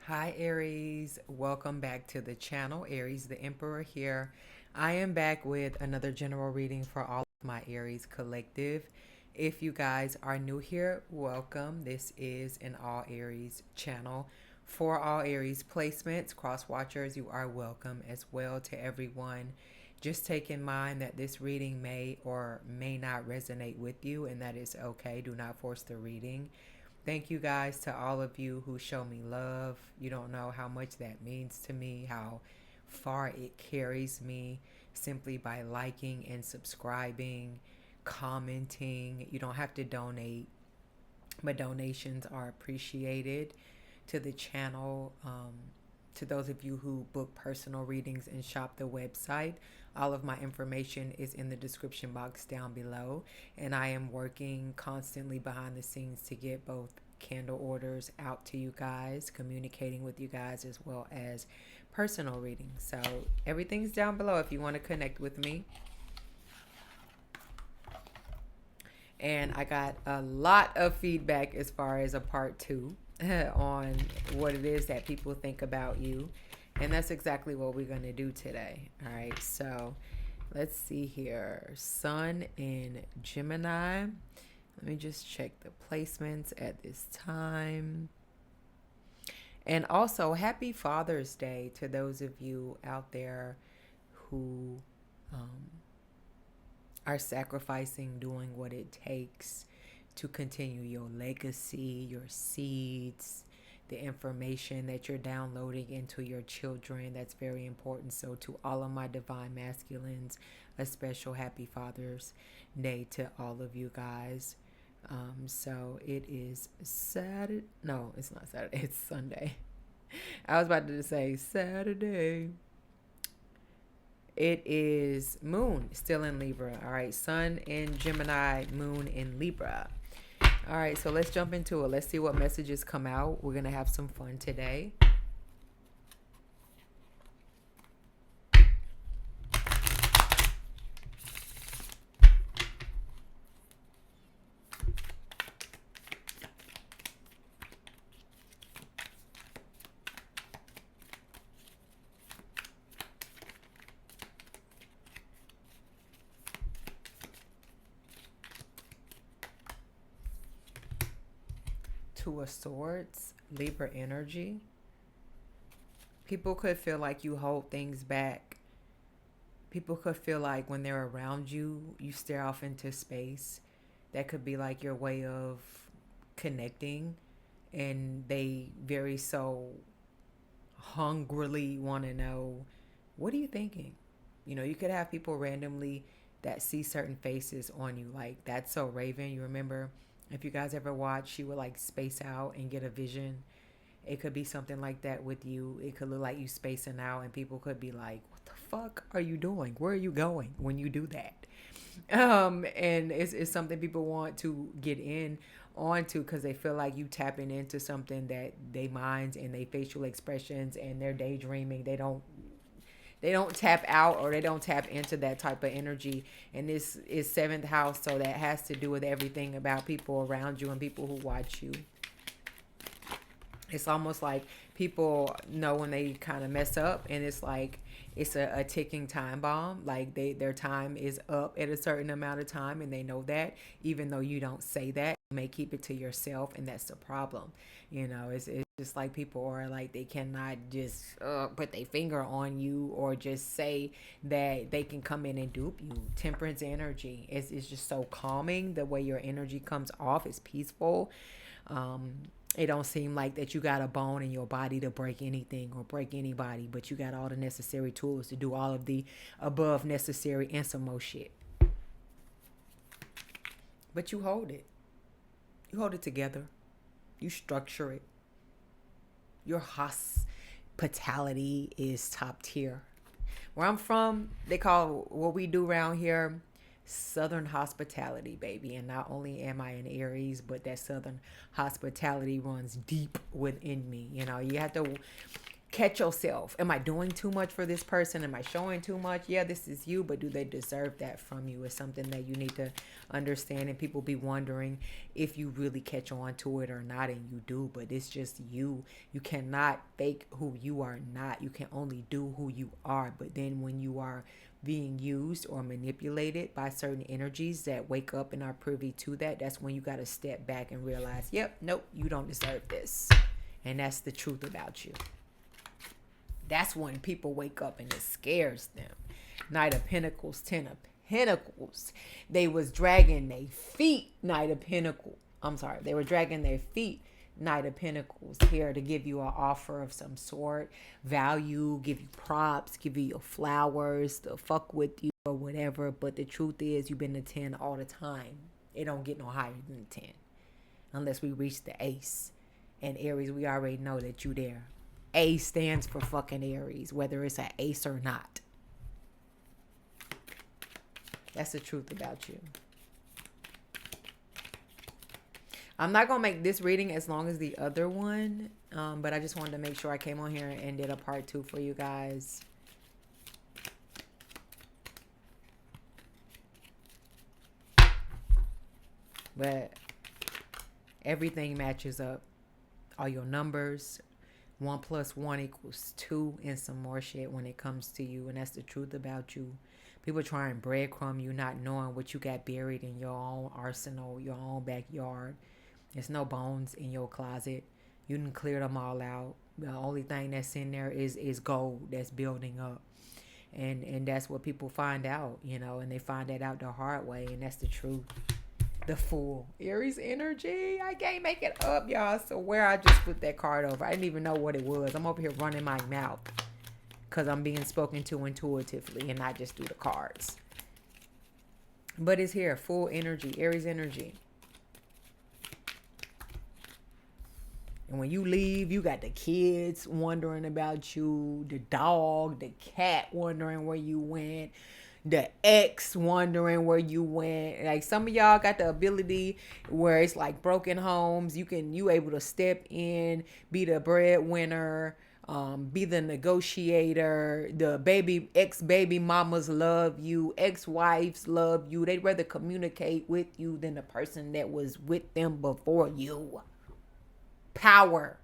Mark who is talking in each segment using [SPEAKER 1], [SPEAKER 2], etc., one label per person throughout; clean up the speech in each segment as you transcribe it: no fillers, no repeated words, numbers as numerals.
[SPEAKER 1] Hi Aries, welcome back to the channel. Aries the Emperor here. I am back with another general reading for all of my Aries collective. If you guys are new here, welcome. This is an all Aries channel. For all Aries placements, cross watchers, you are welcome as well to everyone. Just take in mind that this reading may or may not resonate with you, and that is okay. Do not force the reading. Thank you guys to all of you who show me love. You don't know how much that means to me, how far it carries me simply by liking and subscribing, commenting. You don't have to donate, but donations are appreciated to the channel. To those of you who book personal readings and shop the website, all of my information is in the description box down below. And I am working constantly behind the scenes to get both candle orders out to you guys, communicating with you guys, as well as personal readings. So everything's down below if you want to connect with me. And I got a lot of feedback as far as a part 2 on what it is that people think about you. And that's exactly what we're going to do today. All right, so let's see here. Sun in Gemini. Let me just check the placements at this time. And also, happy Father's Day to those of you out there who are sacrificing, doing what it takes to continue your legacy, your seeds, the information that you're downloading into your children. That's very important. So to all of my divine masculines, a special happy Father's Day to all of you guys. So it is Saturday. No, it's not Saturday. It's Sunday. I was about to say Saturday. It is Moon still in Libra. All right, Sun in Gemini, Moon in Libra. All right, so let's jump into it. Let's see what messages come out. We're going to have some fun today. Two of Swords, Libra energy. People could feel like you hold things back. People could feel like when they're around you, you stare off into space. That could be like your way of connecting, and they very so hungrily want to know, what are you thinking? You know, you could have people randomly that see certain faces on you, like That's So Raven. You remember, if you guys ever watch, she would like space out and get a vision. It could be something like that with you. It could look like you spacing out, and people could be like, what the fuck are you doing? Where are you going when you do that? And it's something people want to get in onto because they feel like you tapping into something that they minds and they facial expressions and they're daydreaming. They don't tap out, or they don't tap into that type of energy. And this is seventh house, so that has to do with everything about people around you and people who watch you. It's almost like people know when they kind of mess up, and it's like it's a ticking time bomb. Like their time is up at a certain amount of time, and they know that, even though you don't say that. You may keep it to yourself, and that's the problem. You know, it's just like people are like, they cannot just put their finger on you or just say that they can come in and dupe you. Temperance energy is just so calming. The way your energy comes off is peaceful. It don't seem like that you got a bone in your body to break anything or break anybody, but you got all the necessary tools to do all of the above necessary and some more shit. But you hold it. You hold it together. You structure it. Your hospitality is top tier. Where I'm from, they call what we do around here Southern hospitality, baby. And not only am I an Aries, but that Southern hospitality runs deep within me. You know, you have to catch yourself. Am I doing too much for this person? Am I showing too much? Yeah, this is you, but do they deserve that from you? Is something that you need to understand. And people be wondering if you really catch on to it or not, and you do, but it's just you. You cannot fake who you are not. You can only do who you are. But then when you are being used or manipulated by certain energies that wake up and are privy to that, that's when you got to step back and realize, yep, nope, you don't deserve this. And that's the truth about you. That's when people wake up and it scares them. Knight of Pentacles, Ten of Pentacles. They was dragging their feet, Knight of Pentacles. I'm sorry, they were dragging their feet, Knight of Pentacles, here to give you an offer of some sort, value, give you props, give you your flowers, to fuck with you or whatever. But the truth is, you've been the 10 all the time. It don't get no higher than the 10 unless we reach the ace. And Aries, we already know that you there. A stands for fucking Aries, whether it's an ace or not. That's the truth about you. I'm not going to make this reading as long as the other one, but I just wanted to make sure I came on here and did a part 2 for you guys. But everything matches up. All your numbers. 1 + 1 = 2 and some more shit when it comes to you. And that's the truth about you. People try and breadcrumb you, not knowing what you got buried in your own arsenal, your own backyard. There's no bones in your closet. You done cleared them all out. The only thing that's in there is gold that's building up. And that's what people find out, you know, and they find that out the hard way. And that's the truth. The Fool. Aries energy. I can't make it up, y'all. So where I just put that card over. I didn't even know what it was. I'm over here running my mouth because I'm being spoken to intuitively and not just through the cards. But it's here. Full energy. Aries energy. And when you leave, you got the kids wondering about you. The dog, the cat wondering where you went. The ex wondering where you went. Like some of y'all got the ability where it's like broken homes. You able to step in, be the breadwinner, be the negotiator. The ex-baby mamas love you. Ex-wives love you. They'd rather communicate with you than the person that was with them before you. Power.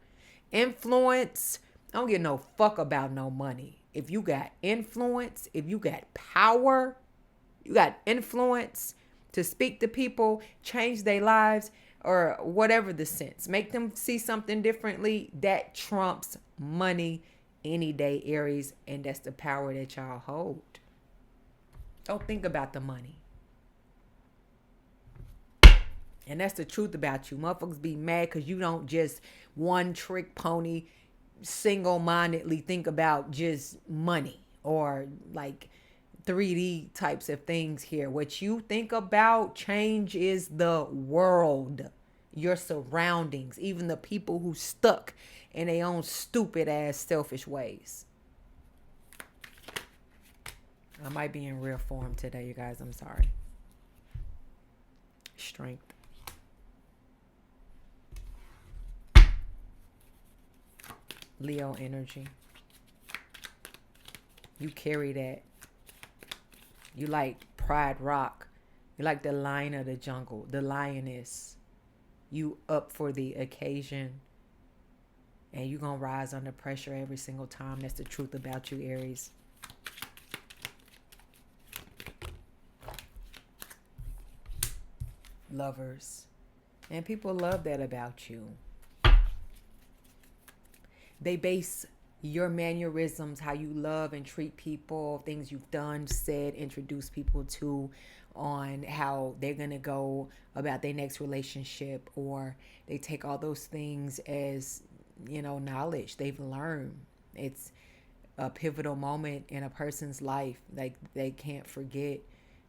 [SPEAKER 1] Influence. I don't give no fuck about no money. If you got influence, if you got power, you got influence to speak to people, change their lives, or whatever the sense, make them see something differently, that trumps money any day, Aries. And that's the power that y'all hold. Don't think about the money. And that's the truth about you. Motherfuckers be mad because you don't just one trick pony single-mindedly think about just money or like 3D types of things here. What you think about changes the world, your surroundings, even the people who stuck in their own stupid ass selfish ways. I might be in real form today, you guys. I'm sorry. Strength. Leo energy. You carry that. You like Pride Rock. You like the lion of the jungle, the lioness. You up for the occasion. And you gonna rise under pressure every single time. That's the truth about you, Aries. Lovers. And people love that about you. They base your mannerisms, how you love and treat people, things you've done, said, introduced people to, on how they're going to go about their next relationship. Or they take all those things as, you know, knowledge they've learned. It's a pivotal moment in a person's life. Like they can't forget.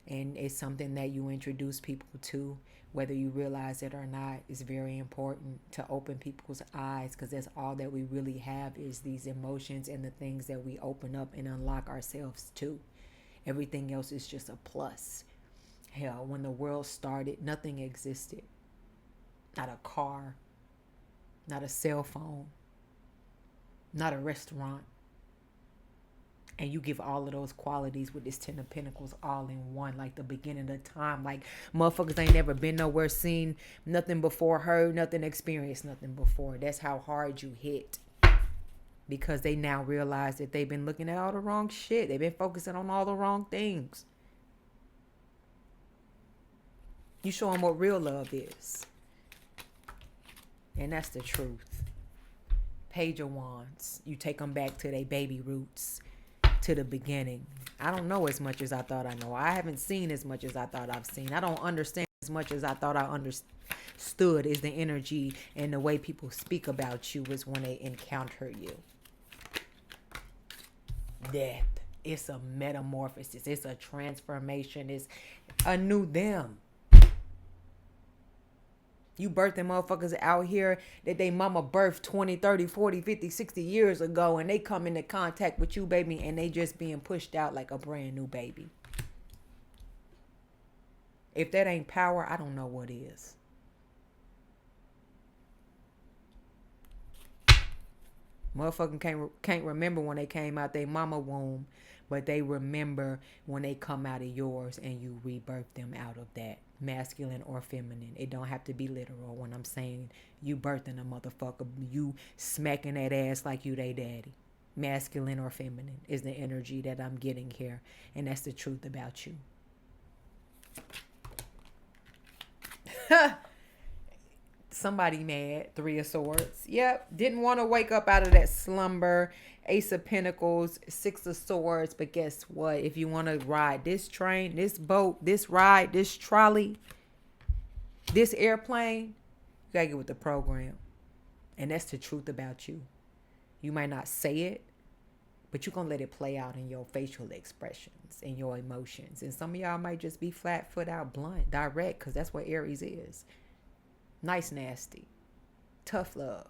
[SPEAKER 1] And it's something that you introduce people to, whether you realize it or not. Is very important to open people's eyes, because that's all that we really have is these emotions and the things that we open up and unlock ourselves to. Everything else is just a plus. Hell, when the world started, nothing existed. Not a car, not a cell phone, not a restaurant. And you give all of those qualities with this Ten of Pentacles all in one, like the beginning of time. Like, motherfuckers ain't never been nowhere, seen nothing before, heard nothing, experienced nothing before. That's how hard you hit. Because they now realize that they've been looking at all the wrong shit. They've been focusing on all the wrong things. You show them what real love is. And that's the truth. Page of Wands. You take them back to their baby roots, to the beginning. I don't know as much as I thought I know. I haven't seen as much as I thought I've seen. I don't understand as much as I thought I understood. Is the energy and the way people speak about you is when they encounter you. Death. It's a metamorphosis. It's a transformation. It's a new them. You birth them motherfuckers out here that they mama birthed 20, 30, 40, 50, 60 years ago, and they come into contact with you, baby, and they just being pushed out like a brand new baby. If that ain't power, I don't know what is. Motherfucking can't remember when they came out their mama womb, but they remember when they come out of yours and you rebirth them out of that, masculine or feminine. It don't have to be literal when I'm saying you birthing a motherfucker, you smacking that ass like you they daddy. Masculine or feminine is the energy that I'm getting here, and that's the truth about you. Somebody mad. Three of Swords. Yep. Didn't want to wake up out of that slumber. Ace of Pentacles. Six of Swords. But guess what? If you want to ride this train, this boat, this ride, this trolley, this airplane, you got to get with the program. And that's the truth about you. You might not say it, but you're going to let it play out in your facial expressions and your emotions. And some of y'all might just be flat foot out, blunt, direct, because that's what Aries is. Nice, nasty, tough love.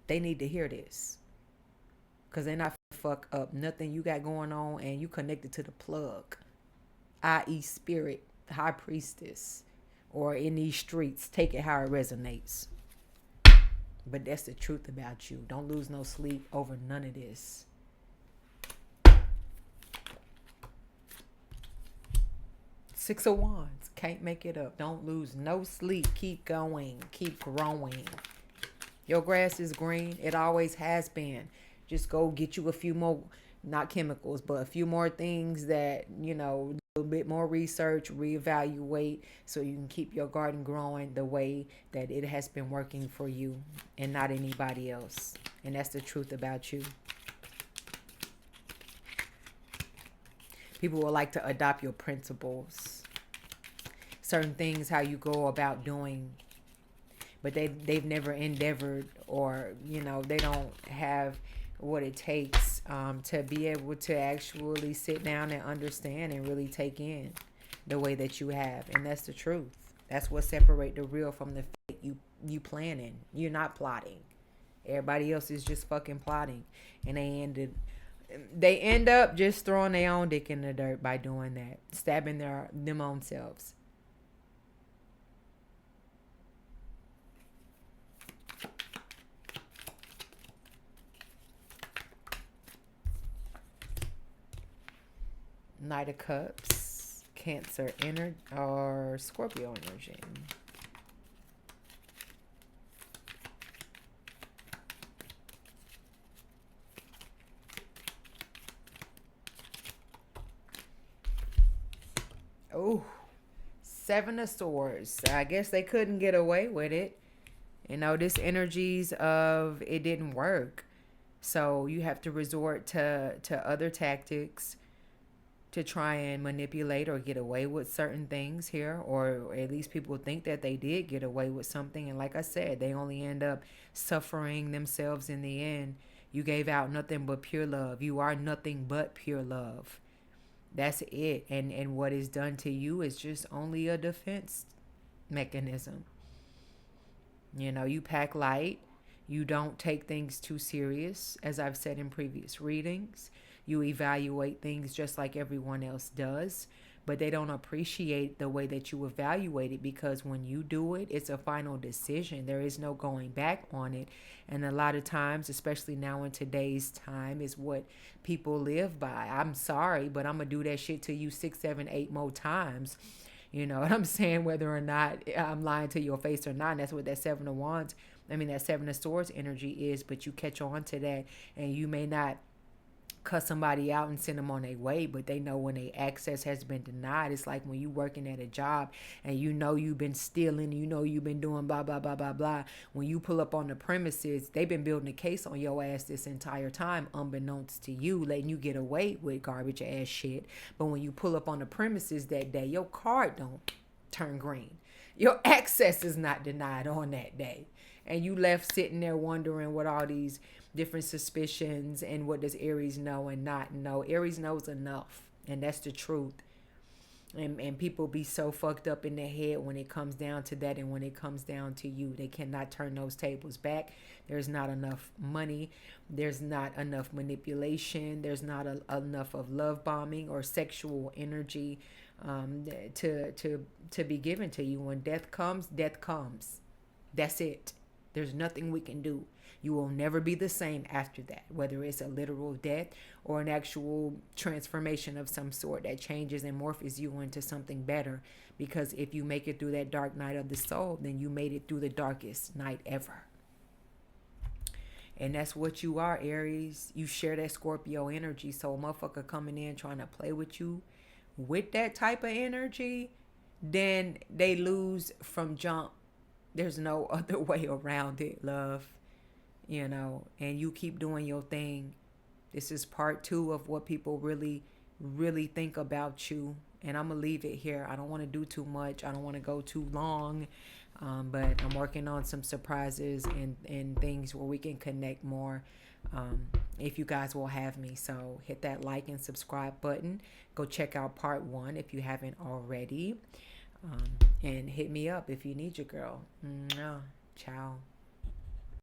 [SPEAKER 1] They need to hear this. Because they're not fuck up nothing you got going on, and you connected to the plug. I.e. spirit, high priestess, or in these streets. Take it how it resonates. But that's the truth about you. Don't lose no sleep over none of this. Six of Wands. Can't make it up. Don't lose no sleep. Keep going. Keep growing. Your grass is green. It always has been. Just go get you a few more, not chemicals, but a few more things that, you know, a little bit more research, reevaluate, so you can keep your garden growing the way that it has been working for you and not anybody else. And that's the truth about you. People will like to adopt your principles. Certain things, how you go about doing. But they've never endeavored, or, you know, they don't have what it takes to be able to actually sit down and understand and really take in the way that you have. And that's the truth. That's what separates the real from the fake. You planning. You're not plotting. Everybody else is just fucking plotting. And they end up just throwing their own dick in the dirt by doing that. Stabbing them own selves. Knight of Cups, Cancer energy, or Scorpio energy. Oh, Seven of Swords. I guess they couldn't get away with it. You know, this energies of it didn't work. So you have to resort to other tactics to try and manipulate or get away with certain things here, or at least people think that they did get away with something. And like I said, they only end up suffering themselves in the end. You gave out nothing but pure love. You are nothing but pure love. That's it. And what is done to you is just only a defense mechanism. You know, you pack light. You don't take things too serious, as I've said in previous readings. You evaluate things just like everyone else does. but they don't appreciate the way that you evaluate it, because when you do it, it's a final decision. There is no going back on it. And a lot of times, especially now in today's time, is what people live by. I'm sorry, but I'm going to do that shit to you 6, 7, 8 more times. You know what I'm saying? Whether or not I'm lying to your face or not. And that's what that that Seven of Swords energy is. But you catch on to that, and you may not cut somebody out and send them on their way, but they know when their access has been denied. It's like when you working at a job and you know you've been stealing, you know you've been doing blah blah blah blah blah. When you pull up on the premises, they've been building a case on your ass this entire time, unbeknownst to you, letting you get away with garbage ass shit. But when you pull up on the premises that day, your card don't turn green. Your access is not denied on that day. And you left sitting there wondering what all these different suspicions and what does Aries know and not know. Aries knows enough, and that's the truth. And people be so fucked up in their head when it comes down to that, and when it comes down to you. They cannot turn those tables back. There's not enough money. There's not enough manipulation. There's not enough of love bombing or sexual energy to be given to you. When death comes, death comes. That's it. There's nothing we can do. You will never be the same after that, whether it's a literal death or an actual transformation of some sort that changes and morphs you into something better. Because if you make it through that dark night of the soul, then you made it through the darkest night ever. And that's what you are, Aries. You share that Scorpio energy. So a motherfucker coming in trying to play with you with that type of energy, then they lose from jump. There's no other way around it, love. You know, and you keep doing your thing. This is part 2 of what people really, really think about you. And I'm going to leave it here. I don't want to do too much. I don't want to go too long. But I'm working on some surprises and things where we can connect more. If you guys will have me. So hit that like and subscribe button. Go check out part 1 if you haven't already. And hit me up if you need your girl. Ciao.